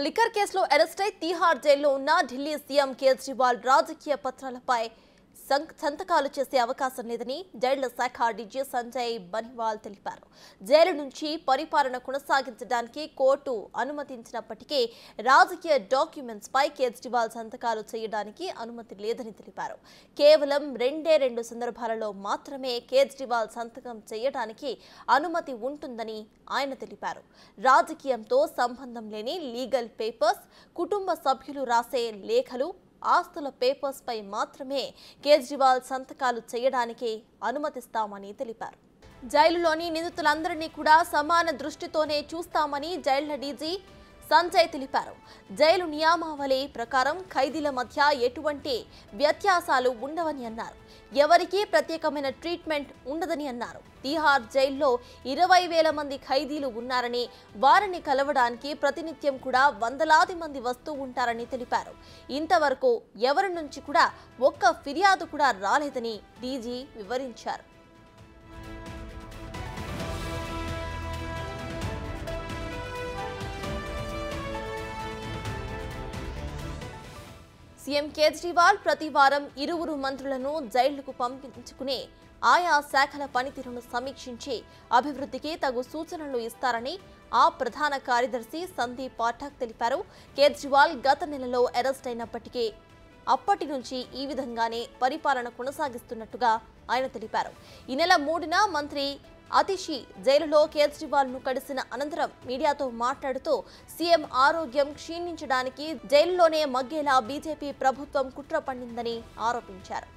Liquor కేసులో arrest అయి తీహార్ జైల్లో ఉన్న ఢిల్లీ సీఎం కేజ్రీవాల్ రాజకీయ పత్రాలపై సంతకాలు చేసే అవకాశం లేదని జైళ్ల శాఖ డీజీ సంజయ్ బనివాల్ తెలిపారు. జైలు నుంచి పరిపాలన కొనసాగించడానికి కోర్టు అనుమతించినప్పటికీ రాజకీయ డాక్యుమెంట్స్ పై కేజ్రీవాల్ సంతకాలు చేయడానికి అనుమతి లేదని తెలిపారు. కేవలం రెండు సందర్భాలలో మాత్రమే కేజ్రీవాల్ సంతకం చేయడానికి అనుమతి ఉంటుందని ఆయన తెలిపారు. రాజకీయంతో సంబంధం లేని లీగల్ పేపర్స్, కుటుంబ సభ్యులు రాసే లేఖలు, ఆస్తుల పేపర్స్ పై మాత్రమే కేజ్రీవాల్ సంతకాలు చేయడానికి అనుమతిస్తామని తెలిపారు. జైలులోని నిందితులందరినీ కూడా సమాన దృష్టితోనే చూస్తామని జైళ్ల డీజీ సంజయ్ తెలిపారు. జైలు నియమావళి ప్రకారం ఖైదీల మధ్య ఎటువంటి వ్యత్యాసాలు ఉండవని అన్నారు. ఎవరికీ ప్రత్యేకమైన ట్రీట్మెంట్ ఉండదని అన్నారు. తీహార్ జైల్లో 20,000 మంది ఖైదీలు ఉన్నారని, వారిని కలవడానికి ప్రతినిత్యం కూడా వందలాది మంది వస్తూ ఉంటారని తెలిపారు. ఇంతవరకు ఎవరి నుంచి కూడా ఒక్క ఫిర్యాదు కూడా రాలేదని డీజీ వివరించారు. సీఎం కేజ్రీవాల్ ప్రతి వారం 2 మంత్రులను జైళ్లకు పంపించుకుని ఆయా శాఖల పనితీరును సమీక్షించి అభివృద్ధికి తగు సూచనలు ఇస్తారని ఆ ప్రధాన కార్యదర్శి సందీప్ పాఠక్ తెలిపారు. కేజ్రీవాల్ గత నెలలో అరెస్ట్ అయినప్పటికీ అప్పటి నుంచి ఈ విధంగానే పరిపాలన కొనసాగిస్తున్నట్టుగా ఆయన తెలిపారు. ఈ నెల 3న మంత్రి అతిషి జైలులో కేజ్రీవాల్ ను కలిసిన అనంతరం మీడియాతో మాట్లాడుతూ సీఎం ఆరోగ్యం క్షీణించడానికి జైలులోనే మగ్గేలా బీజేపీ ప్రభుత్వం కుట్ర పన్నిందని ఆరోపించారు.